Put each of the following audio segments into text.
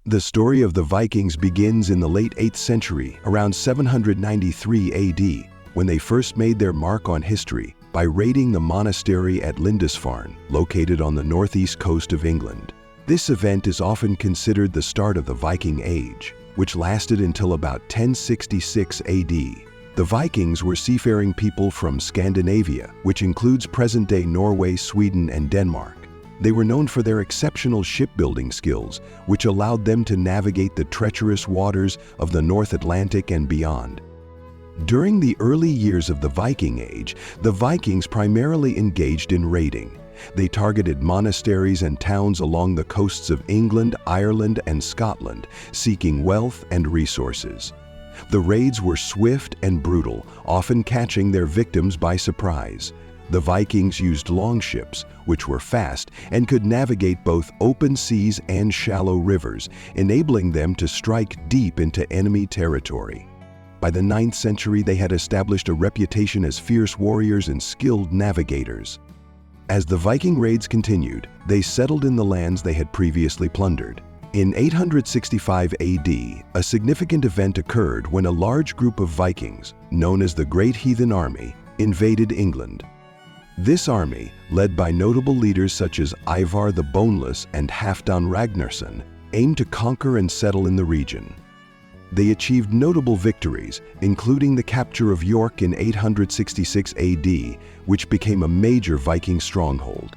The story of the Vikings begins in the late 8th century, around 793 AD, when they first made their mark on history by raiding the monastery at Lindisfarne, located on the northeast coast of England. This event is often considered the start of the Viking Age, which lasted until about 1066 AD. The Vikings were seafaring people from Scandinavia, which includes present-day Norway, Sweden, and Denmark. They were known for their exceptional shipbuilding skills, which allowed them to navigate the treacherous waters of the North Atlantic and beyond. During the early years of the Viking Age, the Vikings primarily engaged in raiding. They targeted monasteries and towns along the coasts of England, Ireland, and Scotland, seeking wealth and resources. The raids were swift and brutal, often catching their victims by surprise. The Vikings used longships, which were fast and could navigate both open seas and shallow rivers, enabling them to strike deep into enemy territory. By the 9th century, they had established a reputation as fierce warriors and skilled navigators. As the Viking raids continued, they settled in the lands they had previously plundered. In 865 AD, a significant event occurred when a large group of Vikings, known as the Great Heathen Army, invaded England. This army, led by notable leaders such as Ivar the Boneless and Halfdan Ragnarsson, aimed to conquer and settle in the region. They achieved notable victories, including the capture of York in 866 AD, which became a major Viking stronghold.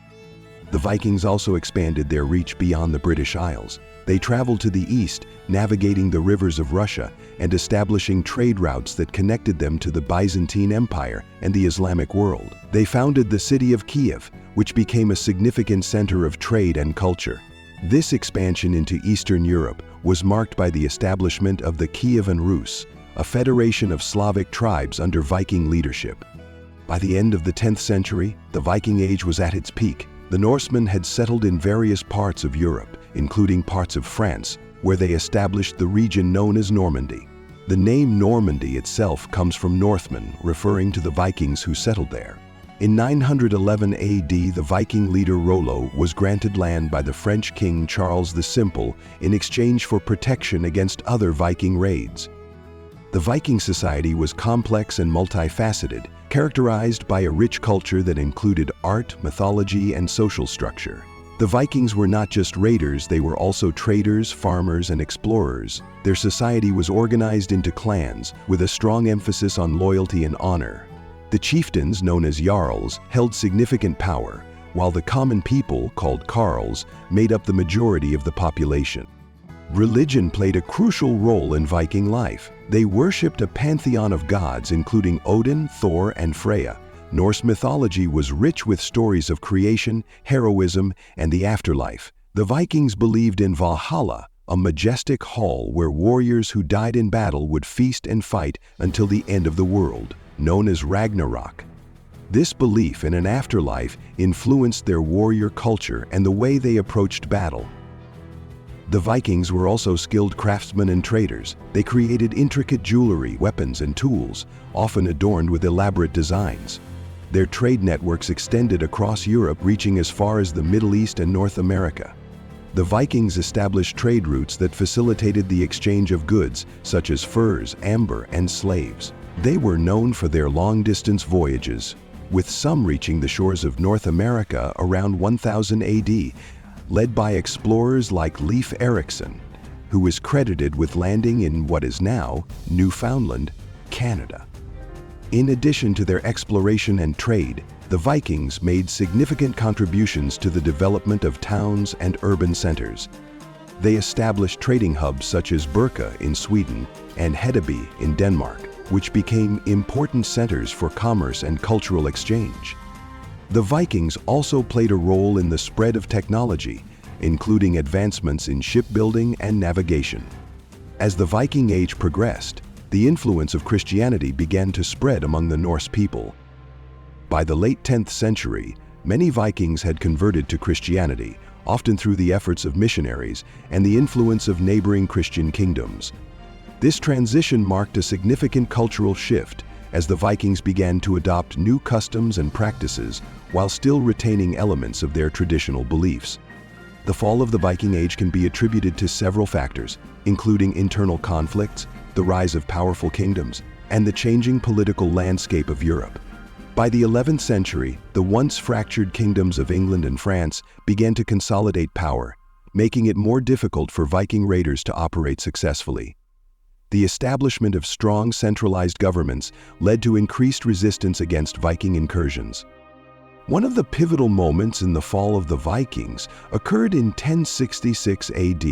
The Vikings also expanded their reach beyond the British Isles. They traveled to the east, navigating the rivers of Russia and establishing trade routes that connected them to the Byzantine Empire and the Islamic world. They founded the city of Kiev, which became a significant center of trade and culture. This expansion into Eastern Europe was marked by the establishment of the Kievan Rus, a federation of Slavic tribes under Viking leadership. By the end of the 10th century, the Viking Age was at its peak. The Norsemen had settled in various parts of Europe, including parts of France, where they established the region known as Normandy. The name Normandy itself comes from Northmen, referring to the Vikings who settled there. In 911 AD, the Viking leader Rollo was granted land by the French king Charles the Simple in exchange for protection against other Viking raids. The Viking society was complex and multifaceted, characterized by a rich culture that included art, mythology, and social structure. The Vikings were not just raiders, they were also traders, farmers, and explorers. Their society was organized into clans, with a strong emphasis on loyalty and honor. The chieftains, known as jarls, held significant power, while the common people, called carls, made up the majority of the population. Religion played a crucial role in Viking life. They worshipped a pantheon of gods, including Odin, Thor, and Freya. Norse mythology was rich with stories of creation, heroism, and the afterlife. The Vikings believed in Valhalla, a majestic hall where warriors who died in battle would feast and fight until the end of the world, known as Ragnarok. This belief in an afterlife influenced their warrior culture and the way they approached battle. The Vikings were also skilled craftsmen and traders. They created intricate jewelry, weapons, and tools, often adorned with elaborate designs. Their trade networks extended across Europe, reaching as far as the Middle East and North America. The Vikings established trade routes that facilitated the exchange of goods, such as furs, amber, and slaves. They were known for their long-distance voyages, with some reaching the shores of North America around 1000 AD, led by explorers like Leif Erikson, who is credited with landing in what is now Newfoundland, Canada. In addition to their exploration and trade, the Vikings made significant contributions to the development of towns and urban centers. They established trading hubs such as Birka in Sweden and Hedeby in Denmark, which became important centers for commerce and cultural exchange. The Vikings also played a role in the spread of technology, including advancements in shipbuilding and navigation. As the Viking Age progressed, the influence of Christianity began to spread among the Norse people. By the late 10th century, many Vikings had converted to Christianity, often through the efforts of missionaries and the influence of neighboring Christian kingdoms. This transition marked a significant cultural shift as the Vikings began to adopt new customs and practices while still retaining elements of their traditional beliefs. The fall of the Viking Age can be attributed to several factors, including internal conflicts, the rise of powerful kingdoms, and the changing political landscape of Europe. By the 11th century, the once fractured kingdoms of England and France began to consolidate power, making it more difficult for Viking raiders to operate successfully. The establishment of strong centralized governments led to increased resistance against Viking incursions. One of the pivotal moments in the fall of the Vikings occurred in 1066 AD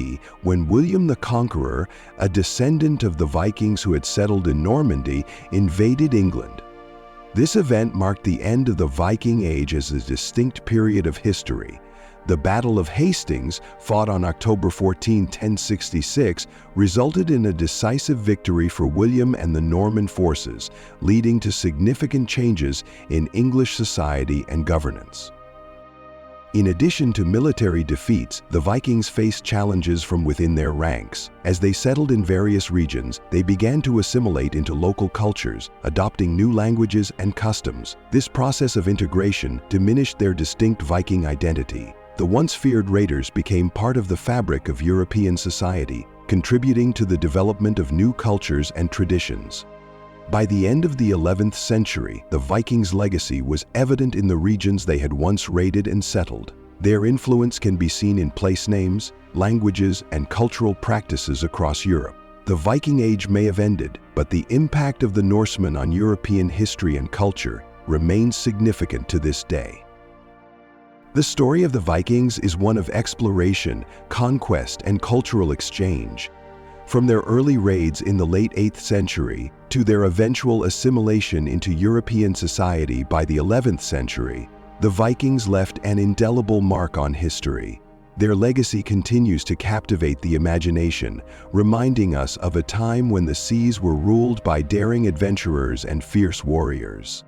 when William the Conqueror, a descendant of the Vikings who had settled in Normandy, invaded England. This event marked the end of the Viking Age as a distinct period of history. The Battle of Hastings, fought on October 14, 1066, resulted in a decisive victory for William and the Norman forces, leading to significant changes in English society and governance. In addition to military defeats, the Vikings faced challenges from within their ranks. As they settled in various regions, they began to assimilate into local cultures, adopting new languages and customs. This process of integration diminished their distinct Viking identity. The once feared raiders became part of the fabric of European society, contributing to the development of new cultures and traditions. By the end of the 11th century, the Vikings' legacy was evident in the regions they had once raided and settled. Their influence can be seen in place names, languages, and cultural practices across Europe. The Viking Age may have ended, but the impact of the Norsemen on European history and culture remains significant to this day. The story of the Vikings is one of exploration, conquest, and cultural exchange. From their early raids in the late 8th century to their eventual assimilation into European society by the 11th century, the Vikings left an indelible mark on history. Their legacy continues to captivate the imagination, reminding us of a time when the seas were ruled by daring adventurers and fierce warriors.